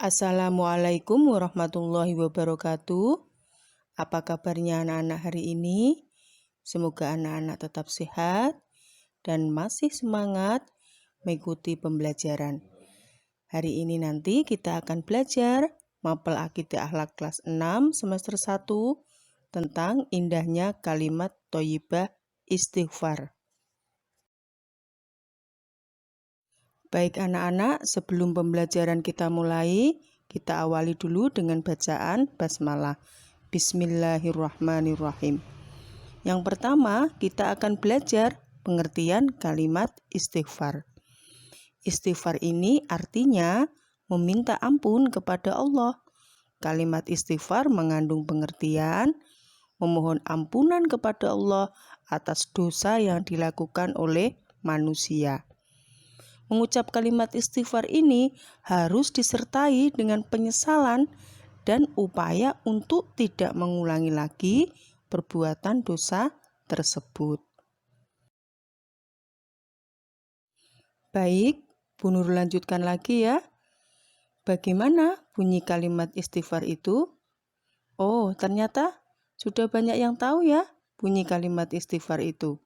Assalamualaikum warahmatullahi wabarakatuh. Apa kabarnya anak-anak hari ini? Semoga anak-anak tetap sehat dan masih semangat mengikuti pembelajaran. Hari ini nanti kita akan belajar mapel akidah akhlak kelas 6 semester 1 tentang indahnya kalimat thayyibah istighfar. Baik anak-anak, sebelum pembelajaran kita mulai, kita awali dulu dengan bacaan basmalah. Bismillahirrahmanirrahim. Yang pertama, kita akan belajar pengertian kalimat istighfar. Istighfar ini artinya meminta ampun kepada Allah. Kalimat istighfar mengandung pengertian memohon ampunan kepada Allah atas dosa yang dilakukan oleh manusia. Mengucap kalimat istighfar ini harus disertai dengan penyesalan dan upaya untuk tidak mengulangi lagi perbuatan dosa tersebut. Baik, Bu Nur lanjutkan lagi ya. Bagaimana bunyi kalimat istighfar itu? Oh, ternyata sudah banyak yang tahu ya bunyi kalimat istighfar itu.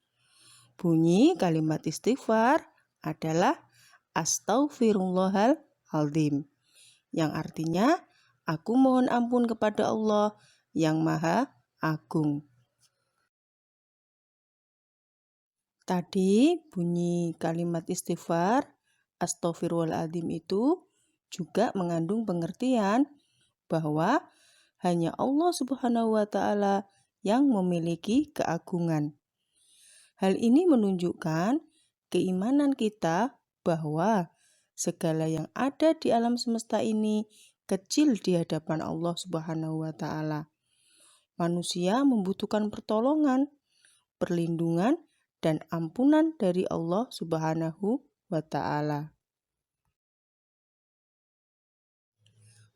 Bunyi kalimat istighfar adalah Astaghfirullahaladzim, yang artinya aku mohon ampun kepada Allah yang Maha Agung. Tadi bunyi kalimat istighfar Astaghfirullahaladzim itu juga mengandung pengertian bahwa hanya Allah Subhanahu wa Ta'ala yang memiliki keagungan. Hal ini menunjukkan keimanan kita bahwa segala yang ada di alam semesta ini kecil di hadapan Allah Subhanahu wa Ta'ala. Manusia membutuhkan pertolongan, perlindungan, dan ampunan dari Allah Subhanahu wa Ta'ala.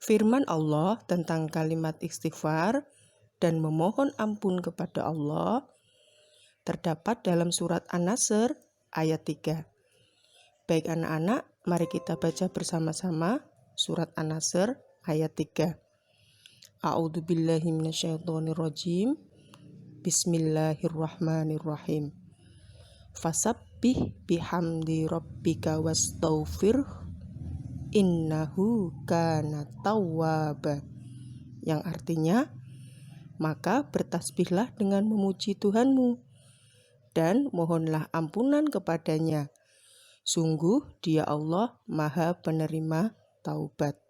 Firman Allah tentang kalimat istighfar dan memohon ampun kepada Allah terdapat dalam surat An-Nasr ayat 3. Baik anak-anak, mari kita baca bersama-sama surat An-Nasr ayat 3. A'udzubillahi minasyaitonirrajim. Bismillahirrahmanirrahim. Fasabbih bihamdi rabbika wastaghfir innahu kana tawwaba. Yang artinya, maka bertasbihlah dengan memuji Tuhanmu dan mohonlah ampunan kepadanya. Sungguh Dia Allah Maha Penerima Taubat.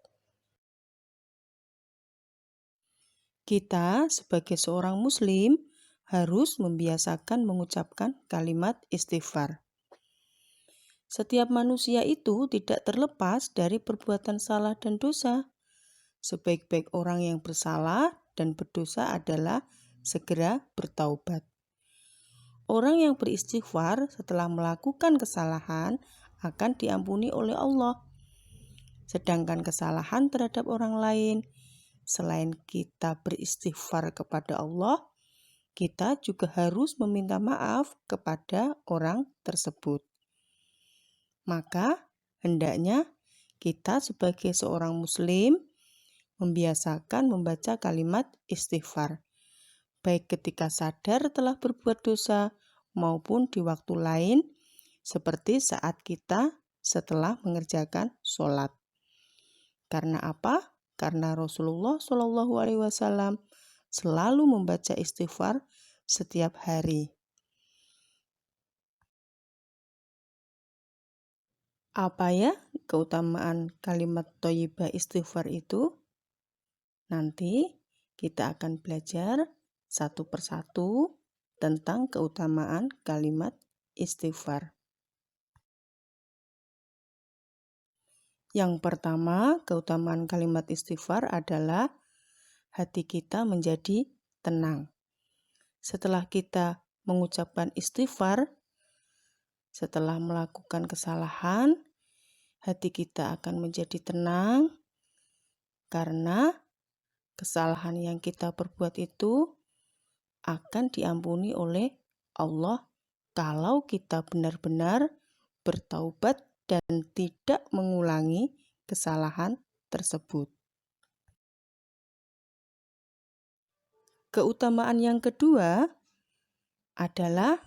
Kita sebagai seorang muslim harus membiasakan mengucapkan kalimat istighfar. Setiap manusia itu tidak terlepas dari perbuatan salah dan dosa. Sebaik-baik orang yang bersalah dan berdosa adalah segera bertaubat. Orang yang beristighfar setelah melakukan kesalahan akan diampuni oleh Allah. Sedangkan kesalahan terhadap orang lain, selain kita beristighfar kepada Allah, kita juga harus meminta maaf kepada orang tersebut. Maka, hendaknya kita sebagai seorang muslim membiasakan membaca kalimat istighfar, baik ketika sadar telah berbuat dosa maupun di waktu lain, seperti saat kita setelah mengerjakan sholat. Karena apa? Karena Rasulullah SAW selalu membaca istighfar setiap hari. Apa ya keutamaan kalimat thayyibah istighfar itu? Nanti kita akan belajar satu persatu tentang keutamaan kalimat istighfar. Yang pertama, keutamaan kalimat istighfar adalah hati kita menjadi tenang. Setelah kita mengucapkan istighfar, setelah melakukan kesalahan, hati kita akan menjadi tenang karena kesalahan yang kita perbuat itu akan diampuni oleh Allah kalau kita benar-benar bertaubat dan tidak mengulangi kesalahan tersebut. Keutamaan yang kedua adalah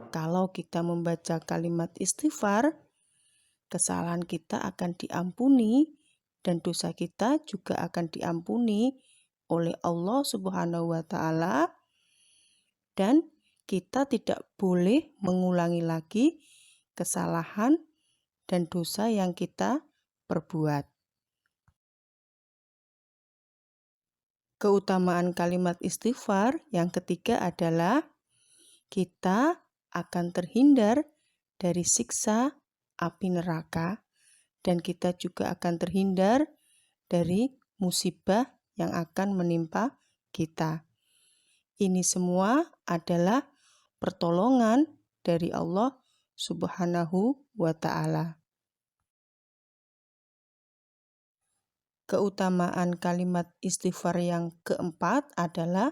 kalau kita membaca kalimat istighfar, kesalahan kita akan diampuni dan dosa kita juga akan diampuni oleh Allah Subhanahu wa Ta'ala, dan kita tidak boleh mengulangi lagi kesalahan dan dosa yang kita perbuat. Keutamaan kalimat istighfar yang ketiga adalah kita akan terhindar dari siksa api neraka dan kita juga akan terhindar dari musibah yang akan menimpa kita. Ini semua adalah pertolongan dari Allah Subhanahu wa Ta'ala. Keutamaan kalimat istighfar yang keempat adalah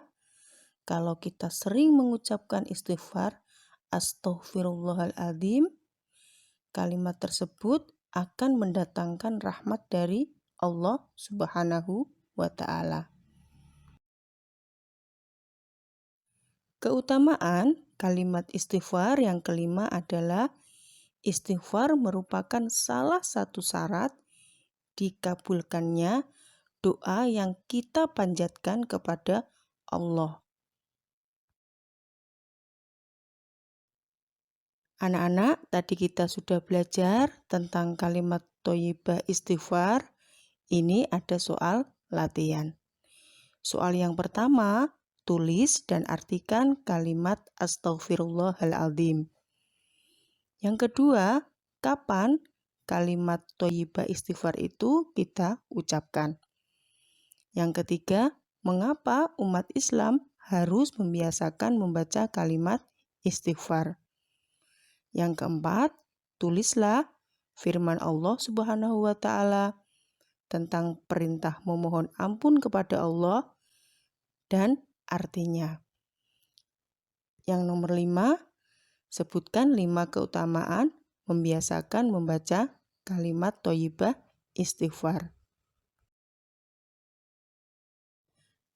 kalau kita sering mengucapkan istighfar, Astaghfirullahaladzim, kalimat tersebut akan mendatangkan rahmat dari Allah Subhanahu wa Ta'ala. Keutamaan kalimat istighfar yang kelima adalah istighfar merupakan salah satu syarat dikabulkannya doa yang kita panjatkan kepada Allah. Anak-anak, tadi kita sudah belajar tentang kalimat thayyibah istighfar. Ini ada soal latihan. Soal yang pertama, tulis dan artikan kalimat astaghfirullahaladzim. Yang kedua, kapan kalimat thayyibah istighfar itu kita ucapkan. Yang ketiga, mengapa umat Islam harus membiasakan membaca kalimat istighfar. Yang keempat, tulislah firman Allah Subhanahu wa Ta'ala tentang perintah memohon ampun kepada Allah dan artinya. Yang nomor 5, sebutkan 5 keutamaan membiasakan membaca kalimat thayyibah istighfar.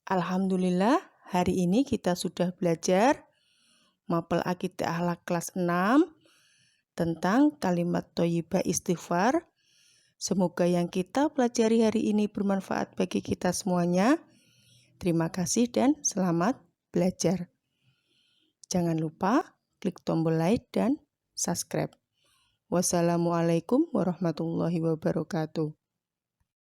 Alhamdulillah, hari ini kita sudah belajar mapel akidah akhlak kelas 6 tentang kalimat thayyibah istighfar. Semoga yang kita pelajari hari ini bermanfaat bagi kita semuanya. Terima kasih dan selamat belajar. Jangan lupa klik tombol like dan subscribe. Wassalamualaikum warahmatullahi wabarakatuh.